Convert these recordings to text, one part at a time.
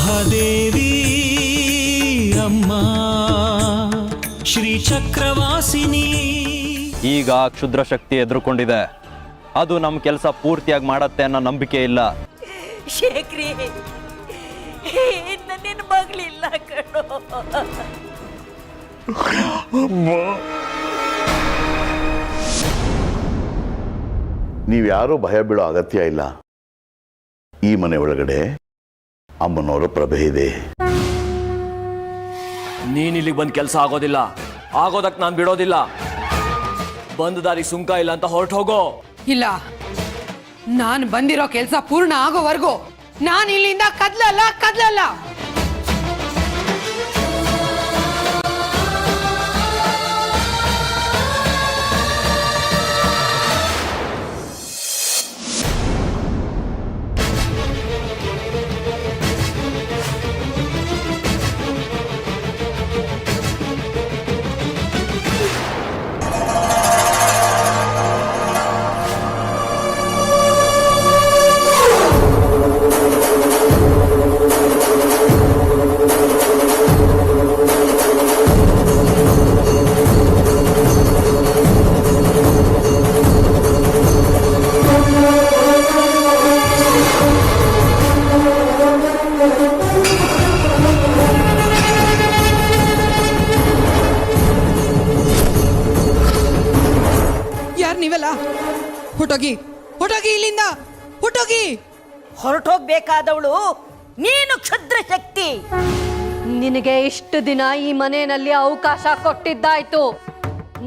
ಮಹಾದೇವಿ ಅಮ್ಮ ಶ್ರೀ ಚಕ್ರವಾಸಿನಿ. ಈಗ ಕ್ಷುದ್ರ ಶಕ್ತಿ ಎದುರುಕೊಂಡಿದೆ. ಅದು ನಮ್ಮ ಕೆಲಸ ಪೂರ್ತಿಯಾಗಿ ಮಾಡತ್ತೆ ಅನ್ನೋ ನಂಬಿಕೆ ಇಲ್ಲ. ಶೇಖರಿ, ನಿನ್ನ ಮಗಳಿಲ್ಲ ಕಣೋ. ನೀವ್ಯಾರೂ ಭಯ ಬೀಳೋ ಅಗತ್ಯ ಇಲ್ಲ. ಈ ಮನೆ ಒಳಗಡೆ ಅಮ್ಮನವರ ಪ್ರಭೆ ಇದೆ. ನೀನ್ ಇಲ್ಲಿಗೆ ಬಂದ್ ಕೆಲಸ ಆಗೋದಿಲ್ಲ. ಆಗೋದಕ್ ನಾನ್ ಬಿಡೋದಿಲ್ಲ. ಬಂದ ದಾರಿ ಸುಂಕ ಇಲ್ಲ ಅಂತ ಹೊರಟು ಹೋಗೋ. ಇಲ್ಲ, ನಾನು ಬಂದಿರೋ ಕೆಲಸ ಪೂರ್ಣ ಆಗೋವರೆಗೂ ನಾನು ಇಲ್ಲಿಂದ ಕದ್ಲಲ್ಲ. ನೀವೆಲ್ಲ ಹೊಟ್ಟೋಗಿ ಇಲ್ಲಿಂದ ಹೊರಟೋಗ್ಬೇಕಾದವಳು ನೀನು. ಕ್ಷುದ್ರ ಶಕ್ತಿ, ನಿನಗೆ ಇಷ್ಟು ದಿನ ಈ ಮನೆಯಲ್ಲಿ ಅವಕಾಶ ಕೊಟ್ಟಿದ್ದಾಯ್ತು.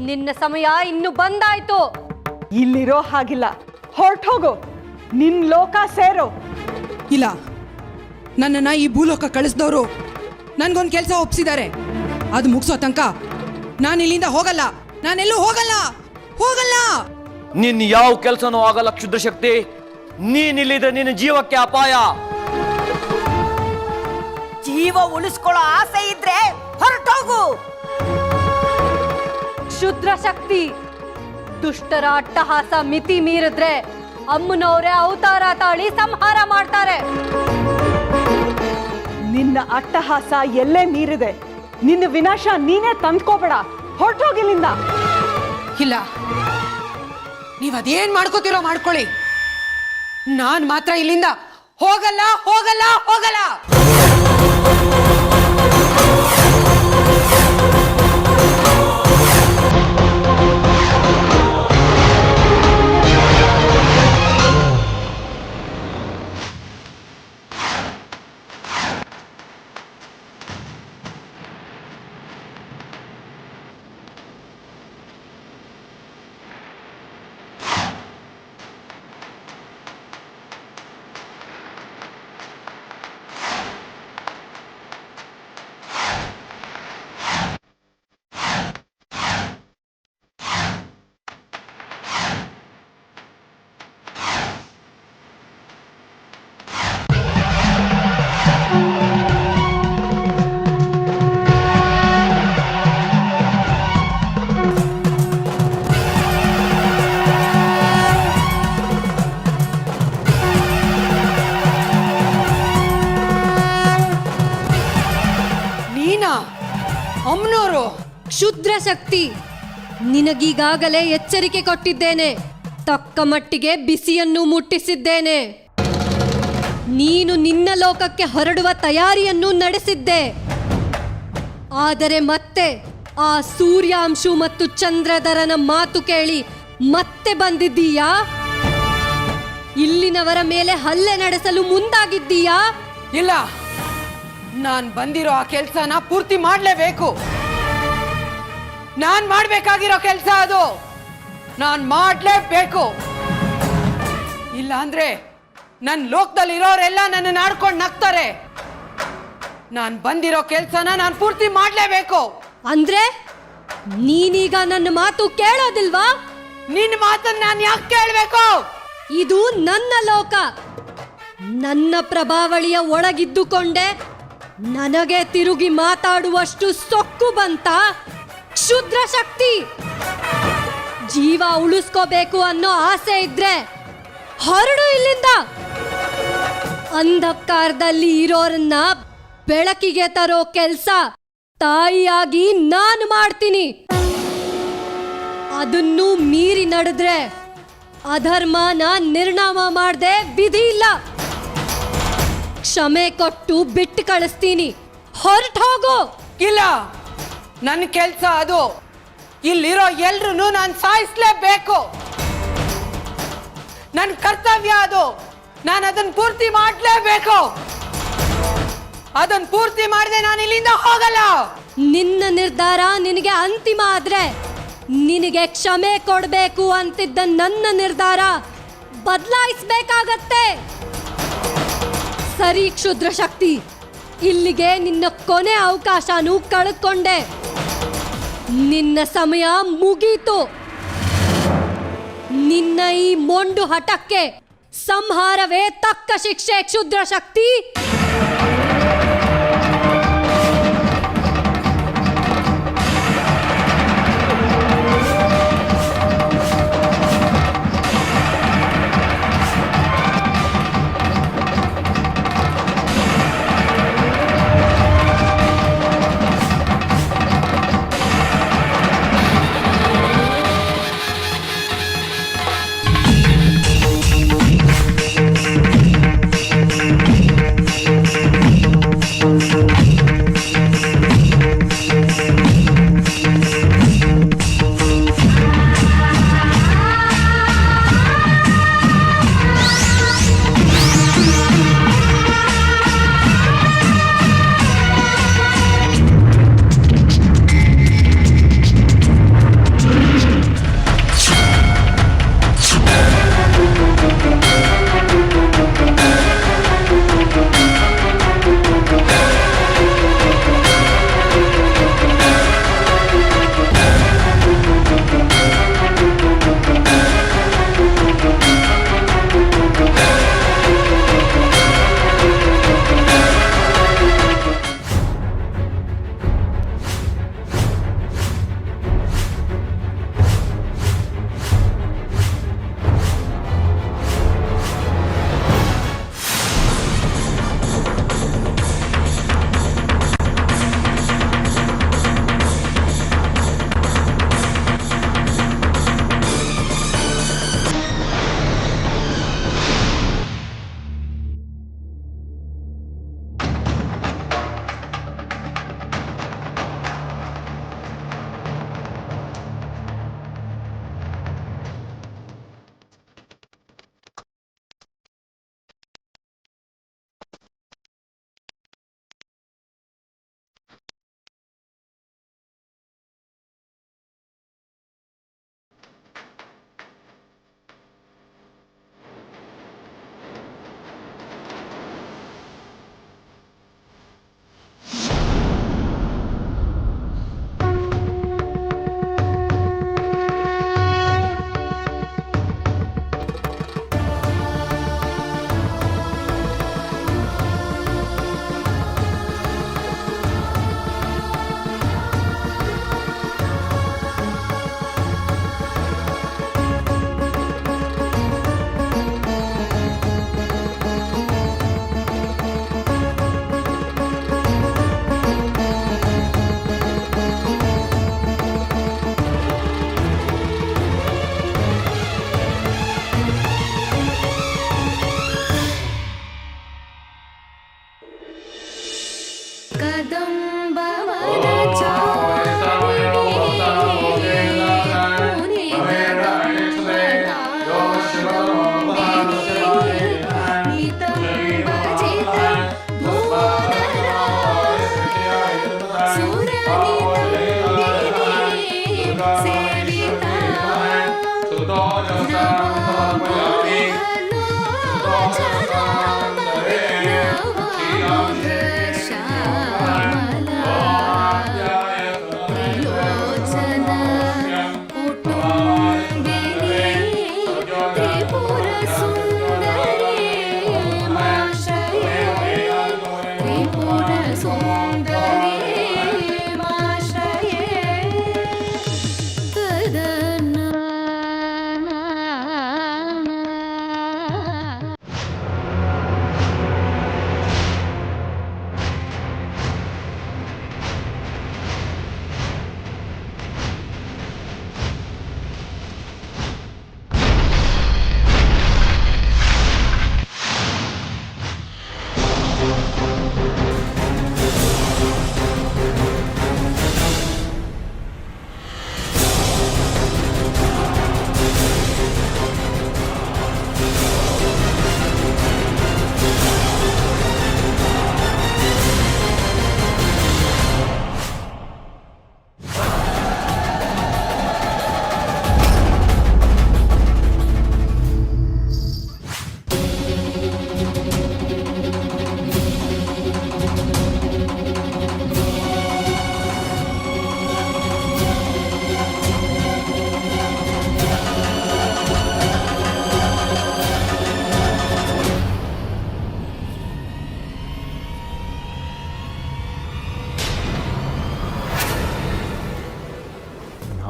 ನಿನ್ನ ಸಮಯ ಇನ್ನು ಬಂದಾಯ್ತು. ಇಲ್ಲಿರೋ ಹಾಗಿಲ್ಲ, ಹೊರಟೋಗು, ನಿನ್ ಲೋಕ ಸೇರು. ಇಲ್ಲ, ನನ್ನನ್ನ ಈ ಭೂಲೋಕ ಕಳಿಸಿದವರು ನನ್ಗೊಂದು ಕೆಲಸ ಒಪ್ಸಿದ್ದಾರೆ. ಅದು ಮುಗಿಸೋ ತನಕ ನಾನು ಇಲ್ಲಿಂದ ಹೋಗಲ್ಲ. ನಾನೆಲ್ಲೂ ಹೋಗಲ್ಲ. ನಿನ್ ಯಾವ ಕೆಲಸನೂ ಆಗಲ್ಲ ಕ್ಷುದ್ರ ಶಕ್ತಿ. ನೀನ್ ಇಲ್ಲಿದ್ರೆ ನಿನ್ನ ಜೀವಕ್ಕೆ ಅಪಾಯ. ಜೀವ ಉಳಿಸ್ಕೊಳ್ಳೋ ಆಸೆ ಇದ್ರೆ ಹೊರಟೋಗು. ಕ್ಷುದ್ರ ಶಕ್ತಿ, ದುಷ್ಟರ ಅಟ್ಟಹಾಸ ಮಿತಿ ಮೀರಿದ್ರೆ ಅಮ್ಮನವರೇ ಅವತಾರ ತಾಳಿ ಸಂಹಾರ ಮಾಡ್ತಾರೆ. ನಿನ್ನ ಅಟ್ಟಹಾಸ ಎಲ್ಲೇ ಮೀರಿದೆ. ನಿನ್ನ ವಿನಾಶ ನೀನೇ ತಂದ್ಕೋಬೇಡ. ಹೊರಟೋಗಿಲ್ಲಿಂದ. ಇಲ್ಲ, ನೀವದೇನ್ ಮಾಡ್ಕೋತಿರೋ ಮಾಡ್ಕೊಳ್ಳಿ. ನಾನ್ ಮಾತ್ರ ಇಲ್ಲಿಂದ ಹೋಗಲ್ಲ. ಅಮ್ಮನವರು. ಕ್ಷುದ್ರ ಶಕ್ತಿ, ನಿನಗೀಗಾಗಲೇ ಎಚ್ಚರಿಕೆ ಕೊಟ್ಟಿದ್ದೇನೆ. ತಕ್ಕ ಮಟ್ಟಿಗೆ ಬಿಸಿಯನ್ನು ಮುಟ್ಟಿಸಿದ್ದೇನೆ. ನೀನು ನಿನ್ನ ಲೋಕಕ್ಕೆ ಹೊರಡುವ ತಯಾರಿಯನ್ನು ನಡೆಸಿದ್ದೆ. ಆದರೆ ಮತ್ತೆ ಆ ಸೂರ್ಯಾಂಶು ಮತ್ತು ಚಂದ್ರಧರನ ಮಾತು ಕೇಳಿ ಮತ್ತೆ ಬಂದಿದ್ದೀಯಾ? ಇಲ್ಲಿನವರ ಮೇಲೆ ಹಲ್ಲೆ ನಡೆಸಲು ಮುಂದಾಗಿದ್ದೀಯಾ? ಇಲ್ಲ, ನಾನ್ ಬಂದಿರೋ ಆ ಕೆಲ್ಸನ ಪೂರ್ತಿ ಮಾಡ್ಲೇಬೇಕು. ನಾನ್ ಮಾಡ್ಬೇಕಾಗಿರೋ ಕೆಲ್ಸ ಅದು. ನಾನ್ ಮಾಡ್ಲೇಬೇಕು. ಇಲ್ಲ ಅಂದ್ರೆ ನನ್ ಲೋಕದಲ್ಲಿ ಇರೋರೆಲ್ಲ ನನ್ನ ಆಡ್ಕೊಂಡು ನಗ್ತಾರೆ. ನಾನ್ ಬಂದಿರೋ ಕೆಲ್ಸನ ನಾನ್ ಪೂರ್ತಿ ಮಾಡ್ಲೇಬೇಕು. ಅಂದ್ರೆ ನೀನೀಗ ನನ್ನ ಮಾತು ಕೇಳೋದಿಲ್ವಾ? ನಿನ್ನ ಮಾತನ್ನ ನಾನು ಯಾಕೆ ಕೇಳಬೇಕು? ಇದು ನನ್ನ ಲೋಕ. ನನ್ನ ಪ್ರಭಾವಳಿಯ ಒಳಗಿದ್ದುಕೊಂಡೆ ನನಗೆ ತಿರುಗಿ ಮಾತಾಡುವಷ್ಟು ಸೊಕ್ಕು ಬಂತ? ಕ್ಷುದ್ರ ಶಕ್ತಿ, ಜೀವ ಉಳಿಸ್ಕೋಬೇಕು ಅನ್ನೋ ಆಸೆ ಇದ್ರೆ ಹೊರಡು ಇಲ್ಲಿಂದ. ಅಂಧಕಾರದಲ್ಲಿ ಇರೋರನ್ನ ಬೆಳಕಿಗೆ ತರೋ ಕೆಲ್ಸ ತಾಯಿಯಾಗಿ ನಾನು ಮಾಡ್ತೀನಿ. ಅದನ್ನು ಮೀರಿ ನಡೆದ್ರೆ ಅಧರ್ಮನ ನಿರ್ನಾಮ ಮಾಡದೆ ವಿಧಿ ಇಲ್ಲ. ಕ್ಷಮೆ ಕೊಟ್ಟು ಬಿಟ್ಟು ಕಳಿಸ್ತೀನಿ. ಹೊರಟು ಹೋಗು. ಇಲ್ಲ, ನನ್ನ ಕೆಲ್ಸ ಅದು. ಇಲ್ಲಿರೋ ಎಲ್ರು ನಾನು ಸಾಯಿಸ್ಲೇಬೇಕು. ನನ್ನ ಕರ್ತವ್ಯ ಅದು. ನಾನು ಅದನ್ನ ಪೂರ್ತಿ ಮಾಡಲೇಬೇಕು. ಅದನ್ನ ಪೂರ್ತಿ ಮಾಡದೆ ನಾನು ಇಲ್ಲಿಂದ ಹೋಗಲ್ಲ. ನಿನ್ನ ನಿರ್ಧಾರ ನಿನಗೆ ಅಂತಿಮ ಆದ್ರೆ ನಿನಗೆ ಕ್ಷಮೆ ಕೊಡಬೇಕು ಅಂತಿದ್ದ ನನ್ನ ನಿರ್ಧಾರ ಬದಲಾಯಿಸಬೇಕಾಗತ್ತೆ. ಸರಿ ಕ್ಷುದ್ರ ಶಕ್ತಿ, ಇಲ್ಲಿಗೆ ನಿನ್ನ ಕೊನೆ ಅವಕಾಶನೂ ಕಳೆದುಕೊಂಡೆ. ನಿನ್ನ ಸಮಯ ಮುಗೀತು. ನಿನ್ನ ಈ ಮೊಂಡು ಹಠಕ್ಕೆ ಸಂಹಾರವೇ ತಕ್ಕ ಶಿಕ್ಷೆ ಕ್ಷುದ್ರ ಶಕ್ತಿ.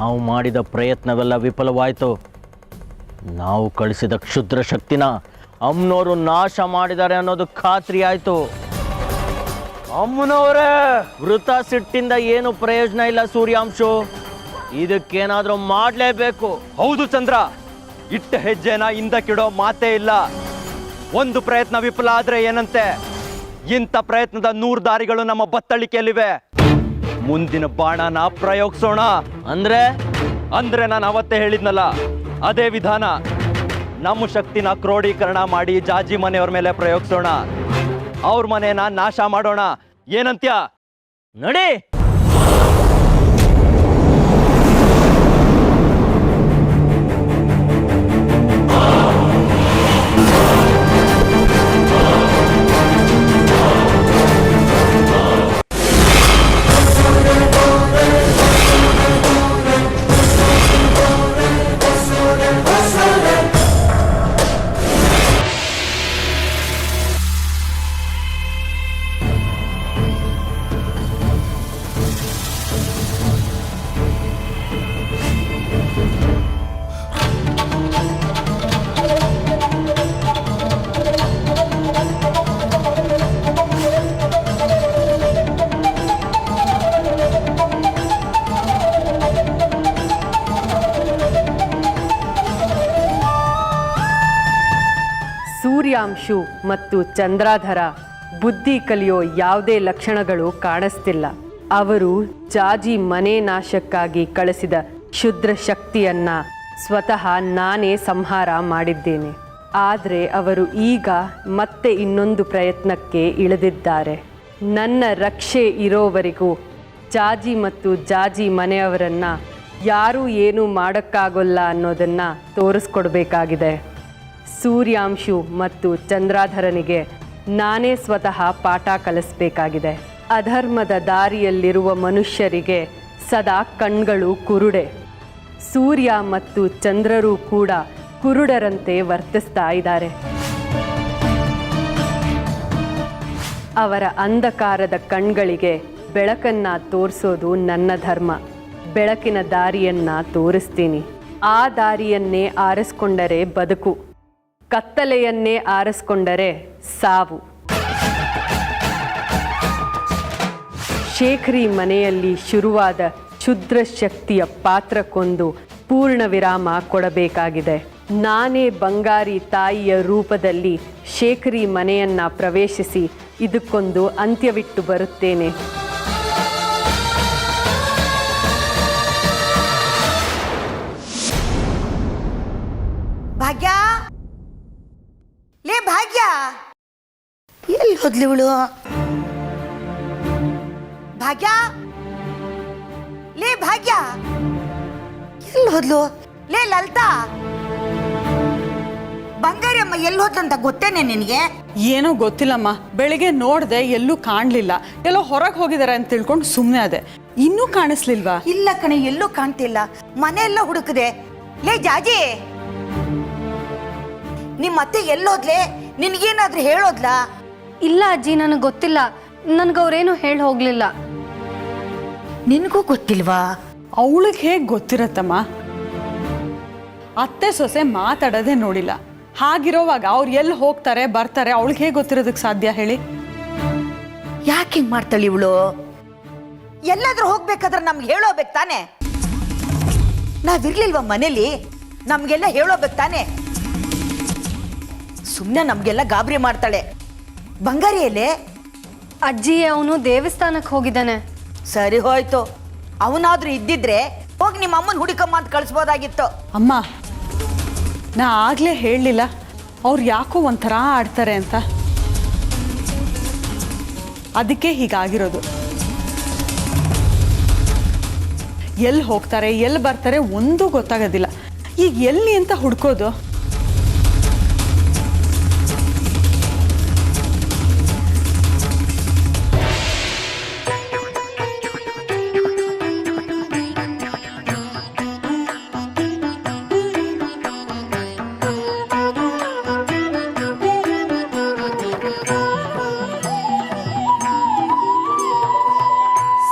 ನಾವು ಮಾಡಿದ ಪ್ರಯತ್ನವೆಲ್ಲ ವಿಫಲವಾಯಿತು. ನಾವು ಕಳಿಸಿದ ಕ್ಷುದ್ರ ಶಕ್ತಿನ ಅಮ್ಮನವರು ನಾಶ ಮಾಡಿದ್ದಾರೆ ಅನ್ನೋದು ಖಾತ್ರಿ ಆಯಿತು. ಅಮ್ಮನವರೇ, ವೃತ ಸಿಟ್ಟಿಂದ ಏನು ಪ್ರಯೋಜನ ಇಲ್ಲ ಸೂರ್ಯಾಂಶು. ಇದಕ್ಕೇನಾದರೂ ಮಾಡಲೇಬೇಕು. ಹೌದು ಚಂದ್ರ, ಇಟ್ಟ ಹೆಜ್ಜೆನ ಹಿಂದಕ್ಕಿಡೋ ಮಾತೇ ಇಲ್ಲ. ಒಂದು ಪ್ರಯತ್ನ ವಿಫಲ ಆದ್ರೆ ಏನಂತೆ, ಇಂಥ ಪ್ರಯತ್ನದ 100 ದಾರಿಗಳು ನಮ್ಮ ಬತ್ತಳಿಕೆಯಲ್ಲಿವೆ. ಮುಂದಿನ ಬಾಣನ ಪ್ರಯೋಗಿಸೋಣ. ಅಂದ್ರೆ ನಾನು ಅವತ್ತೇ ಹೇಳಿದ್ನಲ್ಲ, ಅದೇ ವಿಧಾನ. ನಮ್ಮ ಶಕ್ತಿನ ಕ್ರೋಢೀಕರಣ ಮಾಡಿ ಜಾಜಿ ಮನೆಯವ್ರ ಮೇಲೆ ಪ್ರಯೋಗಿಸೋಣ. ಅವ್ರ ಮನೇನ ನಾಶ ಮಾಡೋಣ. ಏನಂತ್ಯ? ನಡಿ. ಸೂರ್ಯಾಂಶು ಮತ್ತು ಚಂದ್ರಾಧರ ಬುದ್ಧಿ ಕಲಿಯೋ ಯಾವುದೇ ಲಕ್ಷಣಗಳು ಕಾಣಿಸ್ತಿಲ್ಲ. ಅವರು ಜಾಜಿ ಮನೆ ನಾಶಕ್ಕಾಗಿ ಕಳಿಸಿದ ಕ್ಷುದ್ರ ಶಕ್ತಿಯನ್ನ ಸ್ವತಃ ನಾನೇ ಸಂಹಾರ ಮಾಡಿದ್ದೇನೆ. ಆದರೆ ಅವರು ಈಗ ಮತ್ತೆ ಇನ್ನೊಂದು ಪ್ರಯತ್ನಕ್ಕೆ ಇಳಿದಿದ್ದಾರೆ. ನನ್ನ ರಕ್ಷೆ ಇರೋವರೆಗೂ ಜಾಜಿ ಮತ್ತು ಜಾಜಿ ಮನೆಯವರನ್ನ ಯಾರೂ ಏನೂ ಮಾಡೋಕ್ಕಾಗೋಲ್ಲ ಅನ್ನೋದನ್ನ ತೋರಿಸ್ಕೊಡ್ಬೇಕಾಗಿದೆ. ಸೂರ್ಯಾಂಶು ಮತ್ತು ಚಂದ್ರಾಧರನಿಗೆ ನಾನೇ ಸ್ವತಃ ಪಾಠ ಕಲಿಸಬೇಕಾಗಿದೆ. ಅಧರ್ಮದ ದಾರಿಯಲ್ಲಿರುವ ಮನುಷ್ಯರಿಗೆ ಸದಾ ಕಣ್ಗಳು ಕುರುಡೆ. ಸೂರ್ಯ ಮತ್ತು ಚಂದ್ರರೂ ಕೂಡ ಕುರುಡರಂತೆ ವರ್ತಿಸ್ತಾ ಇದ್ದಾರೆ. ಅವರ ಅಂಧಕಾರದ ಕಣ್ಗಳಿಗೆ ಬೆಳಕನ್ನ ತೋರಿಸೋದು ನನ್ನ ಧರ್ಮ. ಬೆಳಕಿನ ದಾರಿಯನ್ನ ತೋರಿಸ್ತೀನಿ. ಆ ದಾರಿಯನ್ನೇ ಆರಿಸ್ಕೊಂಡರೆ ಬದುಕು, ಕತ್ತಲೆಯನ್ನೇ ಆರಿಸ್ಕೊಂಡರೆ ಸಾವು. ಶೇಖರಿ ಮನೆಯಲ್ಲಿ ಶುರುವಾದ ಕ್ಷುದ್ರ ಶಕ್ತಿಯ ಪಾತ್ರಕ್ಕೊಂದು ಪೂರ್ಣ ವಿರಾಮ ಕೊಡಬೇಕಾಗಿದೆ. ನಾನೇ ಬಂಗಾರಿ ತಾಯಿಯ ರೂಪದಲ್ಲಿ ಶೇಖರಿ ಮನೆಯನ್ನ ಪ್ರವೇಶಿಸಿ ಇದಕ್ಕೊಂದು ಅಂತ್ಯವಿಟ್ಟು ಬರುತ್ತೇನೆ. ಭಾಗ್ಯ, ಲೇ ಭಾಗ್ಯ, ಎಲ್ಲಿ ಹೋದ್ಲಿ ಇವಳು? ಭಾಗ್ಯ, ಲೇ ಭಾಗ್ಯ, ಎಲ್ಲಿ ಹೋದ್ಲು? ಲೇ ಲಲಿತಾ, ಬಂಗಾರಮ್ಮ ಎಲ್ಲಿ ಹೋದ್ಲಂತ ಗೊತ್ತೇನೆ ನಿನಗೆ? ಏನೋ ಗೊತ್ತಿಲ್ಲಮ್ಮ, ಬೆಳಿಗ್ಗೆ ನೋಡ್ದೆ, ಎಲ್ಲೂ ಕಾಣ್ಲಿಲ್ಲ. ಎಲ್ಲೋ ಹೊರಗೆ ಹೋಗಿದಾರೆ ಅಂತ ತಿಳ್ಕೊಂಡು ಸುಮ್ಮನೆ ಅದೇ. ಇನ್ನೂ ಕಾಣಿಸ್ಲಿಲ್ವಾ? ಇಲ್ಲ ಕಣೆ, ಎಲ್ಲೂ ಕಾಣ್ತಿಲ್ಲ. ಮನೆಯೆಲ್ಲ ಹುಡುಕದೆ. ಲೇ ಜಾಜಿ, ನಿಮ್ಮ ಅತ್ತೆ ಎಲ್ಲೋದ್ಲೆ? ನಿನಗೇನಾದ್ರೂ ಹೇಳೋದ್ಲಾ? ಇಲ್ಲ ಅಜ್ಜಿ, ನನಗೆ ಗೊತ್ತಿಲ್ಲ. ನನಗವ್ರೇನು ಹೇಳಿ ಹೋಗ್ಲಿಲ್ಲ. ನಿನಗೂ ಗೊತ್ತಿಲ್ವಾ? ಅವಳಿಗೆ ಹೇಗೆ ಗೊತ್ತಿರತ್ತಮ್ಮ? ಅತ್ತೆ ಸೊಸೆ ಮಾತಾಡೋದೇ ನೋಡಿಲ್ಲ. ಹಾಗಿರೋವಾಗ ಅವ್ರು ಎಲ್ಲಿ ಹೋಗ್ತಾರೆ ಬರ್ತಾರೆ ಅವಳಿಗೆ ಹೇಗೆ ಗೊತ್ತಿರೋದಕ್ಕೆ ಸಾಧ್ಯ ಹೇಳಿ? ಯಾಕೆ ಹಿಂಗ್ ಮಾಡ್ತಾಳೆ ಇವಳು? ಎಲ್ಲಾದ್ರೂ ಹೋಗ್ಬೇಕಾದ್ರೆ ನಮ್ಗೆ ಹೇಳೋಬೇಕು ತಾನೆ? ನಾವಿರ್ಲಿಲ್ವಾ ಮನೇಲಿ? ನಮ್ಗೆಲ್ಲ ಹೇಳೋಬೇಕು ತಾನೆ? ಸುಮ್ಮನೆ ನಮ್ಗೆಲ್ಲ ಗಾಬರಿ ಮಾಡ್ತಾಳೆ. ಬಂಗಾರಿಯಲ್ಲೇ? ಅಜ್ಜಿ, ಅವನು ದೇವಸ್ಥಾನಕ್ಕೆ ಹೋಗಿದ್ದಾನೆ. ಸರಿ ಹೋಯ್ತು. ಅವನಾದ್ರೂ ಇದ್ದಿದ್ರೆ ಹೋಗಿ ನಿಮ್ಮ ಅಮ್ಮನ ಹುಡುಕಮ್ಮ ಅಂತ ಕಳಿಸ್ಬೋದಾಗಿತ್ತು. ಅಮ್ಮ, ನಾ ಆಗ್ಲೇ ಹೇಳಲಿಲ್ಲ ಅವ್ರು ಯಾಕೋ ಒಂಥರ ಆಡ್ತಾರೆ ಅಂತ. ಅದಕ್ಕೆ ಹೀಗಾಗಿರೋದು. ಎಲ್ಲಿ ಹೋಗ್ತಾರೆ ಎಲ್ಲಿ ಬರ್ತಾರೆ ಒಂದೂ ಗೊತ್ತಾಗೋದಿಲ್ಲ. ಈಗ ಎಲ್ಲಿ ಅಂತ ಹುಡ್ಕೋದು?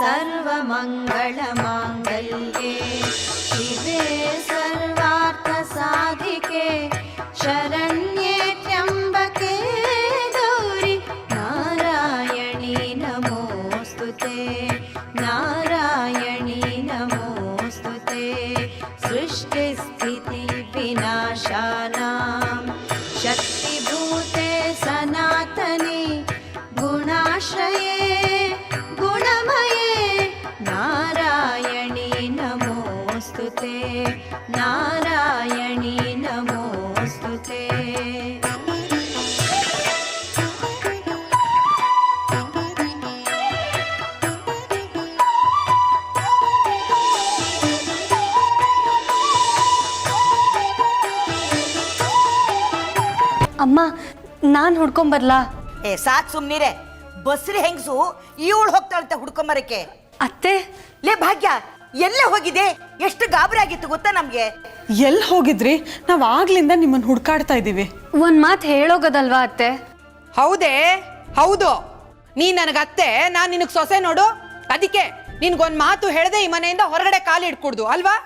ಸರ್ವಮಂಗಳ ಮಾಂಗಲ್ಯೆ साधिके शरण्ये त्र्यम्बके गौरि नारायणी नमोऽस्तुते नारायणी नमोऽस्तुते सृष्टिस्थिति विनाशानां शक्तिभूते सनातने गुणाश्रये गुणमये नारायणी नमोऽस्तुते नारायणी नमोऽस्तुते ಅಮ್ಮ ನಾನು ಹುಡ್ಕೊಂಬರ್ಲಾ? ಏ ಸಾಕ್ ಸುಮ್ನಿರೆ. ಬಸ್ರಿ ಹೆಂಗ್ಸು ಇವಳು ಹೋಗ್ತಾಳಂತೆ ಹುಡ್ಕೊಂಬರಕ್ಕೆ. ಅತ್ತೆ, ಲೇ ಭಾಗ್ಯ, ಎಲ್ಲೇ ಹೋಗಿದೆ? ಎಷ್ಟು ಗಾಬರಿ ಆಗಿತ್ತು ಗೊತ್ತಾ ನಮ್ಗೆ. ಎಲ್ಲಿ ಹೋಗಿದ್ರಿ? ನಾವು ಆಗ್ಲಿಂದ ನಿಮ್ಮನ್ನು ಹುಡ್ಕಾಡ್ತಾ ಇದ್ದೀವಿ. ಒಂದ್ ಮಾತು ಹೇಳೋಗೋದಲ್ವಾ ಅತ್ತೆ? ಹೌದೇ? ಹೌದು. ನೀ ನನಗತ್ತೆ, ನಾನು ನಿನಗೆ ಸೊಸೆ ನೋಡು. ಅದಕ್ಕೆ ನಿನ್ಗೊಂದ್ ಮಾತು ಹೇಳ್ದೆ ಈ ಮನೆಯಿಂದ ಹೊರಗಡೆ ಕಾಲು ಇಟ್ಕೊಡ್ದು ಅಲ್ವಾ?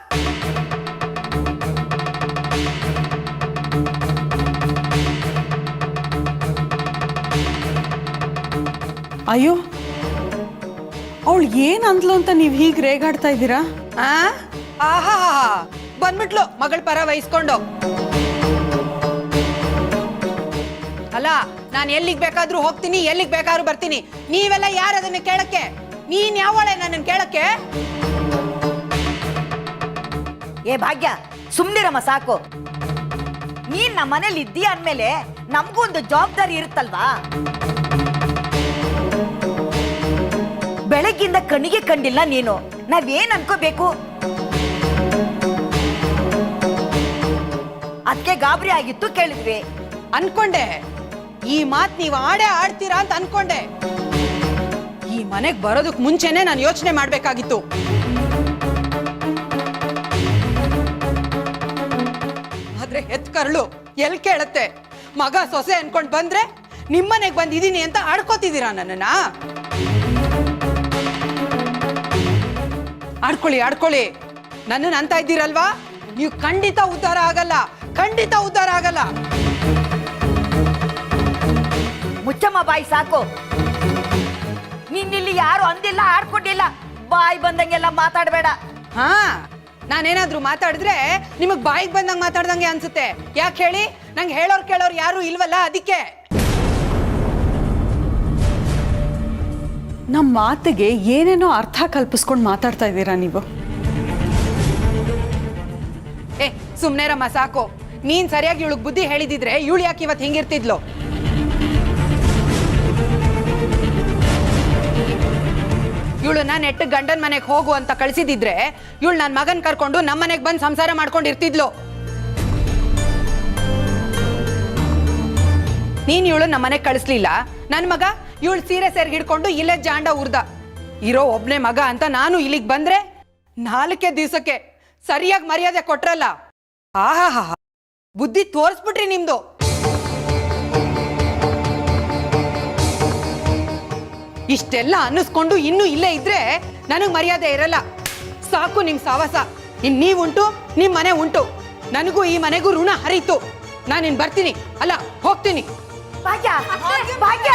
ಅಯ್ಯೋ, ಅವಳು ಏನ್ ಅಂದ್ಲು ಅಂತ ನೀವು ಹೀಗೆ ರೇಗಾಡ್ತಾ ಇದ್ದೀರಾ? ಆಹಾ ಬಂದ್ಬಿಟ್ಲು ಮಗಳ ಪರ ವಹಿಸ್ಕೊಂಡು. ಅಲ್ಲ, ನಾನು ಎಲ್ಲಿಗೆ ಬೇಕಾದ್ರೂ ಹೋಗ್ತೀನಿ, ಎಲ್ಲಿಗೆ ಬೇಕಾದ್ರೂ ಬರ್ತೀನಿ. ನೀವೆಲ್ಲ ಯಾರು ಅದನ್ನ ಕೇಳಕ್ಕೆ? ನೀನ್ ಯಾವಳೆ ನನ್ನನ್ನು ಕೇಳಕ್ಕೆ? ಏ ಭಾಗ್ಯ, ಸುಮ್ನಿರಮ್ಮ ಸಾಕು. ನೀನ್ ನಮ್ಮ ಮನೇಲಿ ಇದ್ದೀಯ ಅಂದ್ಮೇಲೆ ನಮಗೂ ಒಂದು ಜವಾಬ್ದಾರಿ ಇರುತ್ತಲ್ವಾ? ಬೆಳಗ್ಗಿಂದ ಕಣ್ಣಿಗೆ ಕಂಡಿಲ್ಲ ನೀನು. ನಾವೇನ್ ಅನ್ಕೋಬೇಕು? ಅದಕ್ಕೆ ಗಾಬರಿ ಆಗಿತ್ತು, ಕೇಳಿದ್ವಿ. ಅನ್ಕೊಂಡೆ ಈ ಮಾತ್ ನೀವು ಆಡೇ ಆಡ್ತೀರಾ ಅಂತ ಅನ್ಕೊಂಡೆ. ಈ ಮನೆಗ್ ಬರೋದಕ್ ಮುಂಚೆನೆ ನಾನು ಯೋಚನೆ ಮಾಡ್ಬೇಕಾಗಿತ್ತು. ಆದ್ರೆ ಹೆತ್ ಕರ್ಳು ಎಲ್ ಕೇಳತ್ತೆ? ಮಗ ಸೊಸೆ ಅನ್ಕೊಂಡ್ ಬಂದ್ರೆ ನಿಮ್ಮನೆಗ್ ಬಂದಿದೀನಿ ಅಂತ ಆಡ್ಕೋತಿದ್ದೀರಾ ನನ್ನನ್ನ? ಆಡ್ಕೊಳ್ಳಿ ಆಡ್ಕೊಳ್ಳಿ, ನನ್ನನ್ನು ಅಂತ ಇದ್ದೀರಲ್ವಾ? ನೀವು ಖಂಡಿತ ಉದ್ಧಾರ ಆಗಲ್ಲ, ಖಂಡಿತ ಉದ್ಧಾರ ಆಗಲ್ಲ. ಮುಚ್ಚಮ್ಮ ಬಾಯಿ ಸಾಕು. ನಿನ್ನಿಲ್ಲಿ ಯಾರು ಅಂದಿಲ್ಲ, ಆಡ್ಕೊಂಡಿಲ್ಲ. ಬಾಯಿ ಬಂದಂಗೆಲ್ಲ ಮಾತಾಡಬೇಡ. ಹಾ, ನಾನೇನಾದ್ರೂ ಮಾತಾಡಿದ್ರೆ ನಿಮಗ್ ಬಾಯಿಗೆ ಬಂದಂಗೆ ಮಾತಾಡ್ದಂಗೆ ಅನ್ಸುತ್ತೆ. ಯಾಕೆ ಹೇಳಿ? ನಂಗೆ ಹೇಳೋರ್ ಕೇಳೋರು ಯಾರು ಇಲ್ವಲ್ಲ, ಅದಕ್ಕೆ. ನಮ್ಮ ಮಾತಿಗೆ ಏನೇನೋ ಅರ್ಥ ಕಲ್ಪಿಸ್ಕೊಂಡು ಮಾತಾಡ್ತಾ ಇದ್ದೀರಾ ನೀವು. ಏ ಸುಮ್ನೆ ರಮ್ಮ ಸಾಕು. ನೀನ್ ಸರಿಯಾಗಿ ಇವಳಿಗೆ ಬುದ್ಧಿ ಹೇಳಿದಿದ್ರೆ ಇವಳು ಯಾಕೆ ಇವತ್ತು ಹಿಂಗಿರ್ತಿದ್ಲು? ಇವಳು ನಾನು ನೆಟ್ಟು ಗಂಡನ ಮನೆಗೆ ಹೋಗು ಅಂತ ಕಳಿಸಿದಿದ್ರೆ ಇವಳು ನನ್ನ ಮಗನ್ ಕರ್ಕೊಂಡು ನಮ್ಮ ಮನೆಗೆ ಬಂದು ಸಂಸಾರ ಮಾಡ್ಕೊಂಡಿರ್ತಿದ್ಲು. ನೀನ್ ಇವಳು ನಮ್ಮ ಮನೆಗೆ ಕಳಿಸ್ಲಿಲ್ಲ. ನನ್ನ ಮಗ ಇವಳು ಸೀರೆ ಸೇರ್ಗಿಡ್ಕೊಂಡು ಇಲ್ಲೇ ಜಾಂಡ ಉರ್ದ. ಇರೋ ಒಬ್ನೇ ಮಗ ಅಂತ ನಾನು ಇಲ್ಲಿಗೆ ಬಂದ್ರೆ 4 ದಿವಸಕ್ಕೆ ಸರಿಯಾಗಿ ಮರ್ಯಾದೆ ಕೊಟ್ರಲ್ಲ. ಆಹಾ, ಬುದ್ಧಿ ತೋರಿಸ್ಬಿಟ್ರಿ ನಿಮ್ದು. ಇಷ್ಟೆಲ್ಲ ಅನ್ನಿಸ್ಕೊಂಡು ಇನ್ನೂ ಇಲ್ಲೇ ಇದ್ರೆ ನನಗ್ ಮರ್ಯಾದೆ ಇರಲ್ಲ. ಸಾಕು ನಿಮ್ ಸಾವಾಸ. ಇನ್ ನೀವುಂಟು, ನಿಮ್ ಮನೆ ಉಂಟು. ನನಗೂ ಈ ಮನೆಗೂ ಋಣ ಹರಿತು. ನಾನಿನ್ ಬರ್ತೀನಿ, ಅಲ್ಲ ಹೋಗ್ತೀನಿ. ಭಾಗ್ಯ, ಭಾಗ್ಯ.